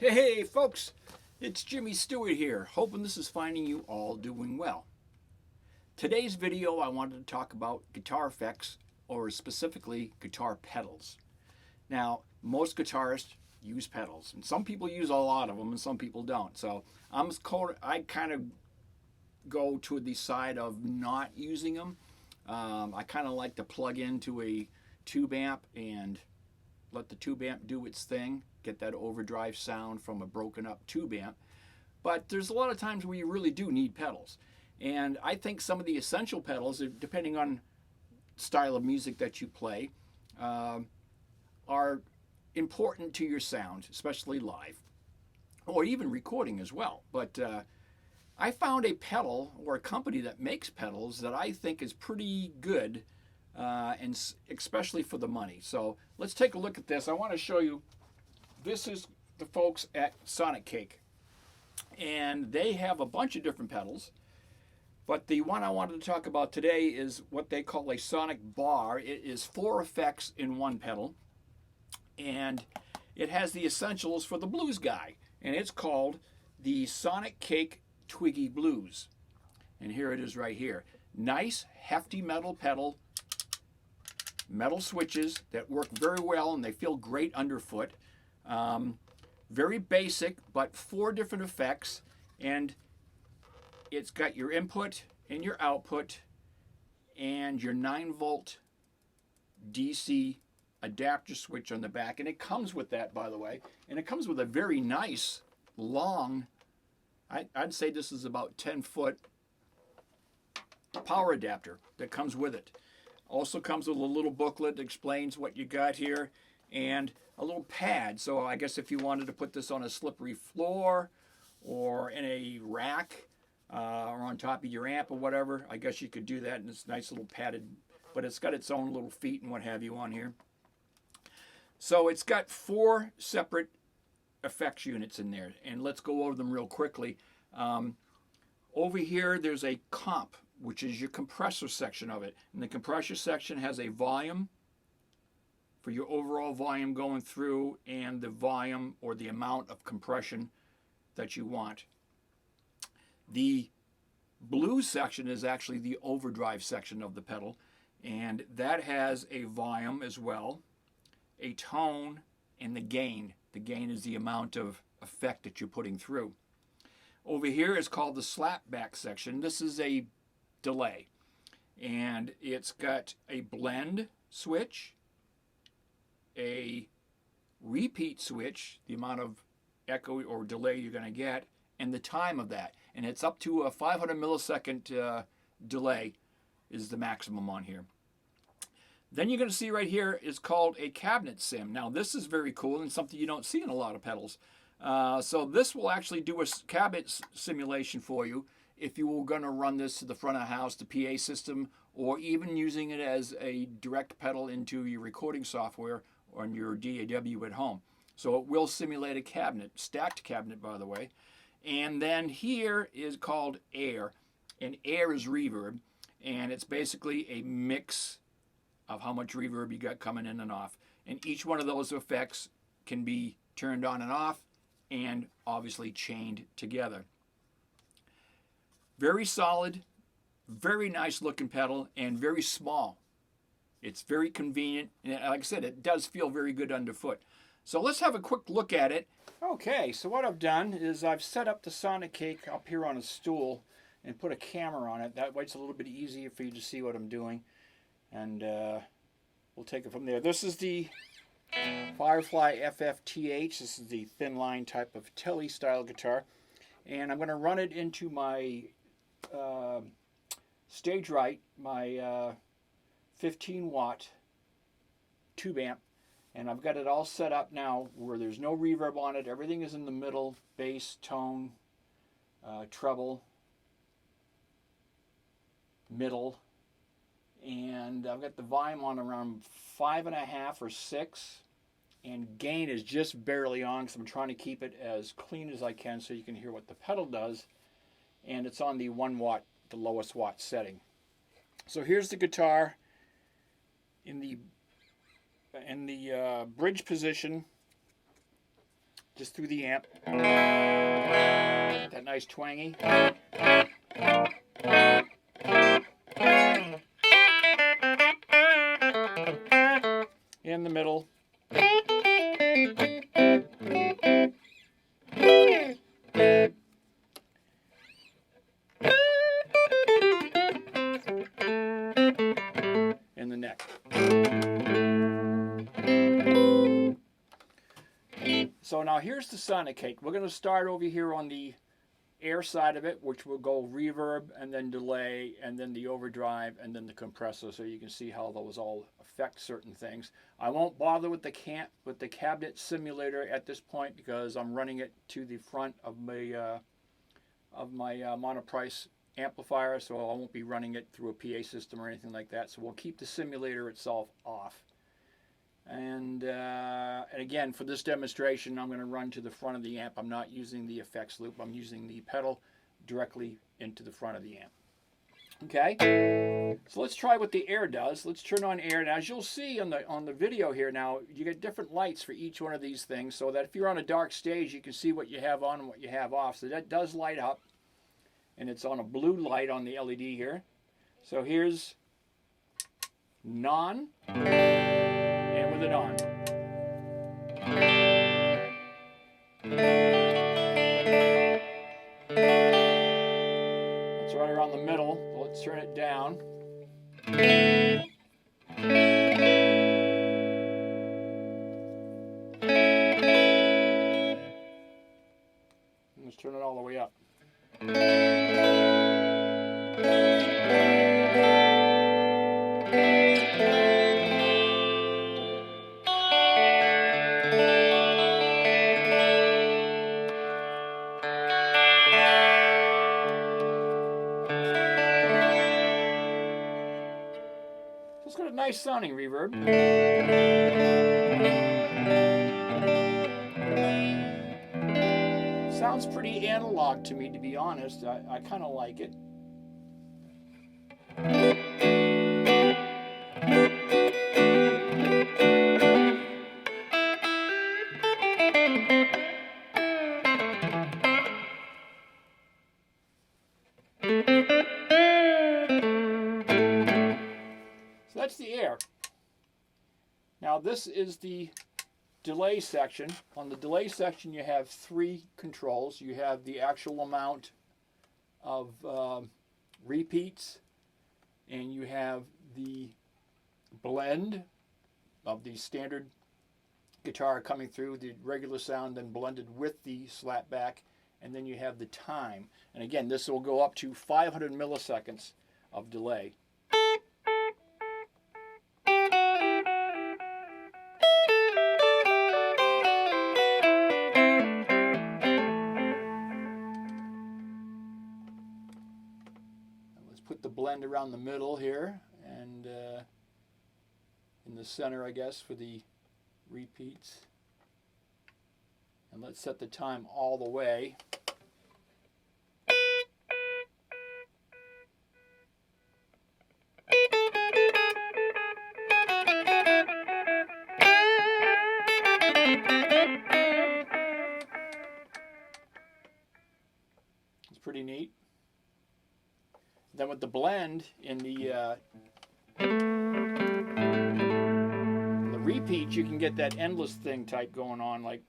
Hey folks, it's Jimmy Stewart here, hoping this is finding you all doing well. Today's video I wanted to talk about guitar effects, or specifically guitar pedals. Now, most guitarists use pedals, and some people use a lot of them and some people don't. So I kind of go to the side of not using them. I kind of like to plug into a tube amp and let the tube amp do its thing, get that overdrive sound from a broken up tube amp. But there's a lot of times where you really do need pedals. And I think some of the essential pedals, depending on style of music that you play, are important to your sound, especially live, or even recording as well. But I found a pedal or a company that makes pedals that I think is pretty good, and especially for the money. So let's take a look at this. I want to show you. This is the folks at Sonicake, and they have a bunch of different pedals. But the one I wanted to talk about today is what they call a sonic bar. It is 4 effects in one pedal, and it has the essentials for the blues guy, and it's called the Sonicake Twiggy Blues. And here it is right here. Nice, hefty metal pedal, metal switches that work very well, and they feel great underfoot. Very basic, but 4 different effects, and it's got your input and your output and your 9-volt DC adapter switch on the back. And it comes with that, by the way, and it comes with a very nice long, I'd say this is about 10-foot power adapter that comes with it. Also comes with a little booklet that explains what you got here, and a little pad. So I guess if you wanted to put this on a slippery floor or in a rack, or on top of your amp or whatever, I guess you could do that. And it's nice little padded, but it's got its own little feet and what have you on here. So it's got 4 separate effects units in there, and let's go over them real quickly. Over here there's a comp, which is your compressor section of it, and the compressor section has a volume for your overall volume going through, and the volume or the amount of compression that you want. The blues section is actually the overdrive section of the pedal, and that has a volume as well, a tone, and the gain. The gain is the amount of effect that you're putting through. Over here is called the slapback section. This is a delay, and it's got a blend switch, a repeat switch, the amount of echo or delay you're going to get, and the time of that. And it's up to a 500 millisecond delay is the maximum on here. Then you're going to see right here is called a cabinet sim. Now this is very cool and something you don't see in a lot of pedals. So this will actually do a cabinet simulation for you if you were going to run this to the front of the house, the PA system, or even using it as a direct pedal into your recording software on your DAW at home. So it will simulate a cabinet, stacked cabinet by the way. And then here is called air, and air is reverb, and it's basically a mix of how much reverb you got coming in and off. And each one of those effects can be turned on and off, and obviously chained together. Very solid, very nice looking pedal, and very small. It's very convenient, and like I said, it does feel very good underfoot. So let's have a quick look at it. Okay, so what I've done is I've set up the Sonicake up here on a stool and put a camera on it. That way it's a little bit easier for you to see what I'm doing. And we'll take it from there. This is the Firefly FFTH. This is the thin line type of Telly style guitar. And I'm going to run it into my stage right, my 15-watt tube amp. And I've got it all set up now where there's no reverb on it. Everything is in the middle, bass, tone, treble, middle. And I've got the volume on around 5.5 or 6. And gain is just barely on because I'm trying to keep it as clean as I can so you can hear what the pedal does. And it's on the 1 watt, the lowest watt setting. So here's the guitar in the bridge position, just through the amp. That nice twangy. In the middle. In the neck. So now here's the Sonicake. We're going to start over here on the air side of it, which will go reverb and then delay and then the overdrive and then the compressor, so you can see how those all affect certain things. I won't bother with the cabinet simulator at this point because I'm running it to the front of my monoprice amplifier, so I won't be running it through a PA system or anything like that. So we'll keep the simulator itself off. And again, for this demonstration, I'm going to run to the front of the amp. I'm not using the effects loop. I'm using the pedal directly into the front of the amp. Okay, so let's try what the air does. Let's turn on air. Now, as you'll see on the video here now, you get different lights for each one of these things, so that if you're on a dark stage, you can see what you have on and what you have off. So that does light up, and it's on a blue light on the LED here. So here's non. And with it on. It's right around the middle. Let's turn it down. Let's turn it all the way up. It's got a nice sounding reverb. Sounds pretty analog to me, to be honest. I kind of like it. So that's the air. Now this is the delay section. On the delay section you have three controls. You have the actual amount of repeats, and you have the blend of the standard guitar coming through, the regular sound then blended with the slapback, and then you have the time. And again, this will go up to 500 milliseconds of delay. Put the blend around the middle here, and in the center, I guess, for the repeats. And let's set the time all the way. It's pretty neat. Then with the blend in the repeat, you can get that endless thing type going on, like.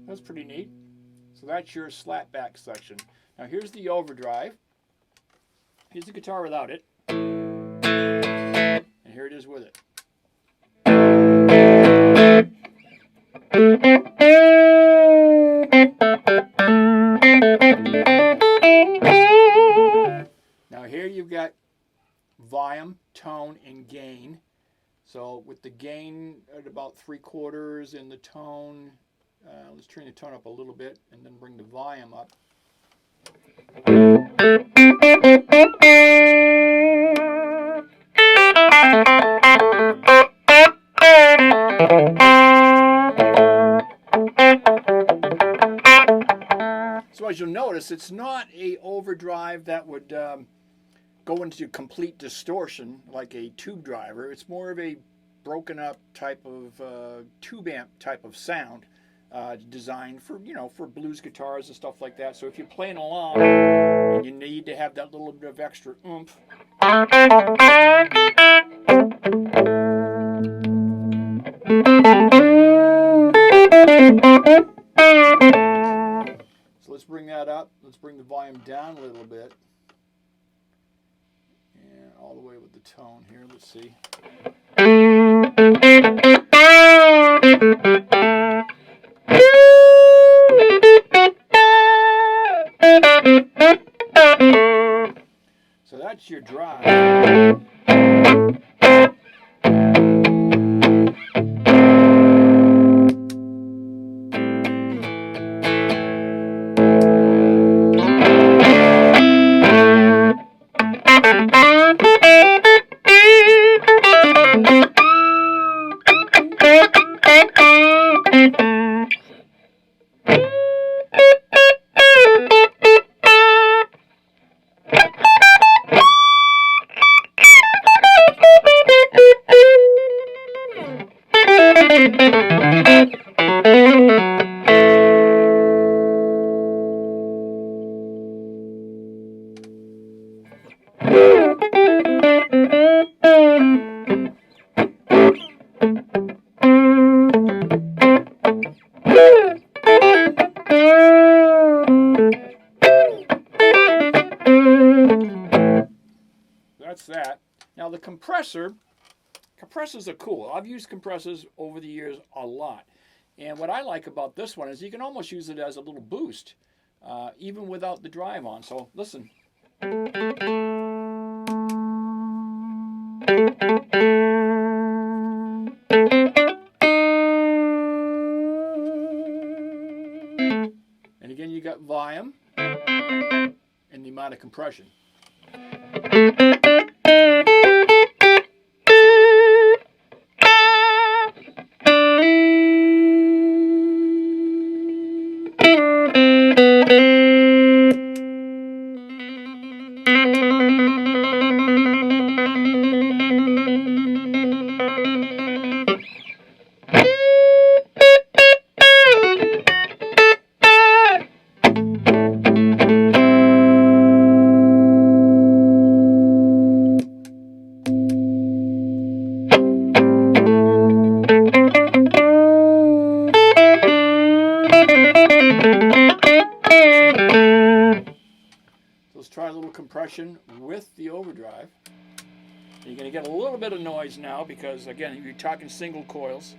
That's pretty neat. So that's your slapback section. Now here's the overdrive. Here's the guitar without it. And here it is with it. Now here you've got volume, tone, and gain. So with the gain at about 3/4 and the tone, let's turn the tone up a little bit and then bring the volume up. So as you'll notice, it's not a overdrive that would go into complete distortion like a tube driver. It's more of a broken up type of tube amp type of sound designed for, you know, for blues guitars and stuff like that. So if you're playing along and you need to have that little bit of extra oomph, so let's bring that up. Let's bring the volume down a little bit. And all the way with the tone here. Let's see. So that's your drive. That's that. Now the compressors are cool. I've used compressors over the years a lot. And what I like about this one is you can almost use it as a little boost, even without the drive on. So listen. And again, you got volume and the amount of compression. Try a little compression with the overdrive. You're going to get a little bit of noise now because, again, you're talking single coils.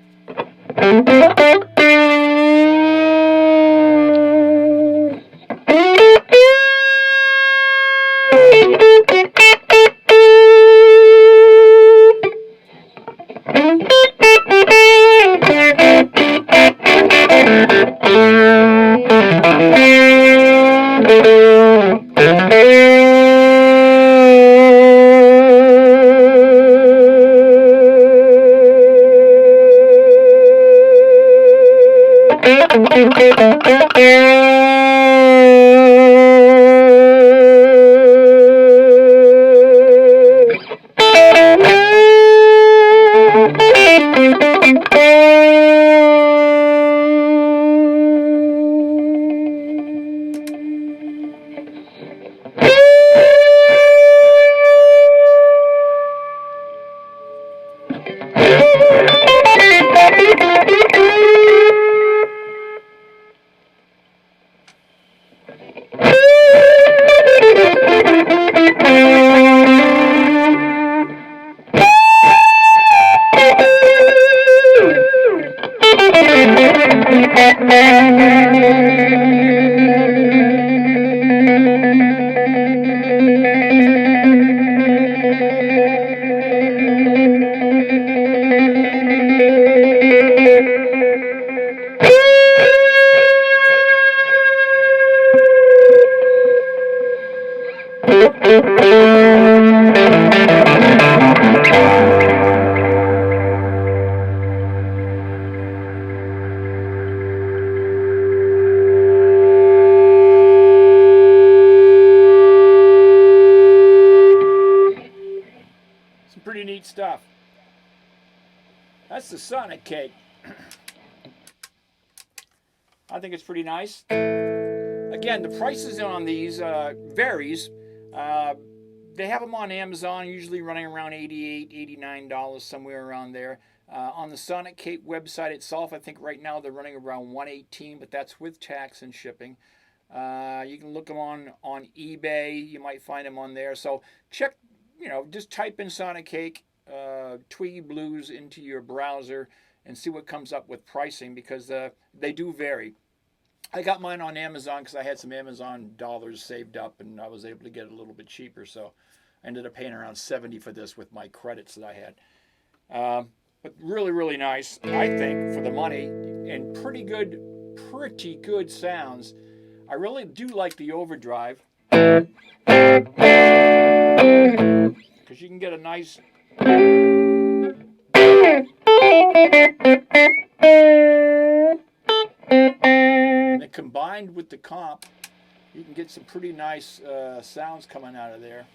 Some pretty neat stuff. That's the Sonicake. I think it's pretty nice. Again, the prices on these varies. They have them on Amazon, usually running around $88, $89, somewhere around there. On the Sonicake website itself, I think right now they're running around $118, but that's with tax and shipping. You can look them on eBay. You might find them on there. So check, just type in Sonicake Twiggy Blues into your browser and see what comes up with pricing, because they do vary. I got mine on Amazon because I had some Amazon dollars saved up and I was able to get it a little bit cheaper. So I ended up paying around $70 for this with my credits that I had. But really, really nice, I think, for the money, and pretty good sounds. I really do like the Overdrive, because you can get a nice... And then combined with the comp, you can get some pretty nice sounds coming out of there.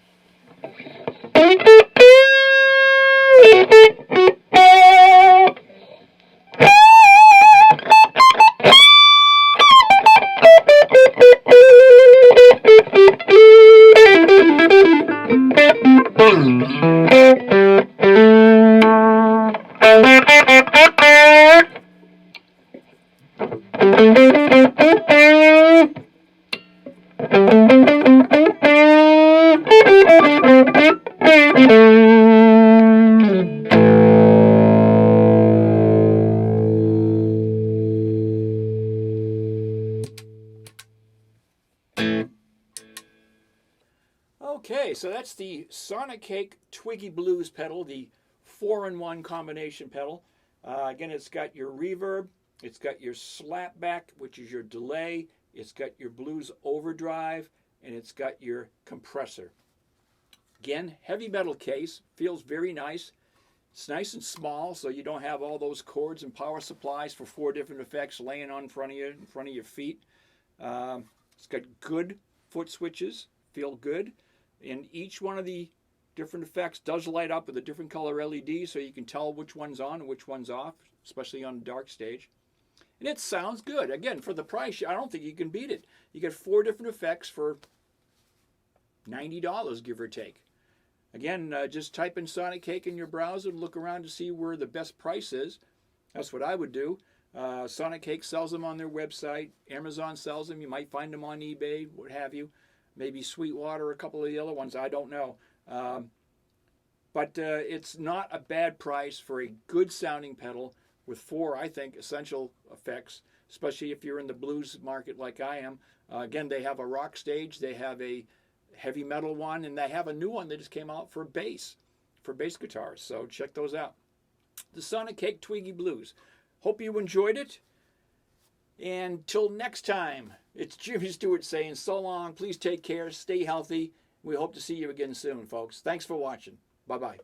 Okay, so that's the Sonicake Twiggy Blues pedal, the 4-in-1 combination pedal. Again, it's got your reverb, it's got your slapback, which is your delay, it's got your blues overdrive, and it's got your compressor. Again, heavy metal case, feels very nice. It's nice and small, so you don't have all those cords and power supplies for 4 different effects laying on front of you, in front of your feet. It's got good foot switches, feel good. And each one of the different effects does light up with a different color LED, so you can tell which one's on and which one's off, especially on a dark stage. And it sounds good. Again, for the price, I don't think you can beat it. You get 4 different effects for $90, give or take. Again, just type in Sonicake in your browser and look around to see where the best price is. That's what I would do. Sonicake sells them on their website. Amazon sells them. You might find them on eBay, what have you. Maybe Sweetwater, a couple of the other ones, I don't know. But it's not a bad price for a good sounding pedal with 4, I think, essential effects, especially if you're in the blues market like I am. Again, they have a rock stage, they have a heavy metal one, and they have a new one that just came out for bass guitars. So check those out. The Sonicake Twiggy Blues. Hope you enjoyed it. And till next time, it's Jimmy Stewart saying so long. Please take care. Stay healthy. We hope to see you again soon, folks. Thanks for watching. Bye-bye.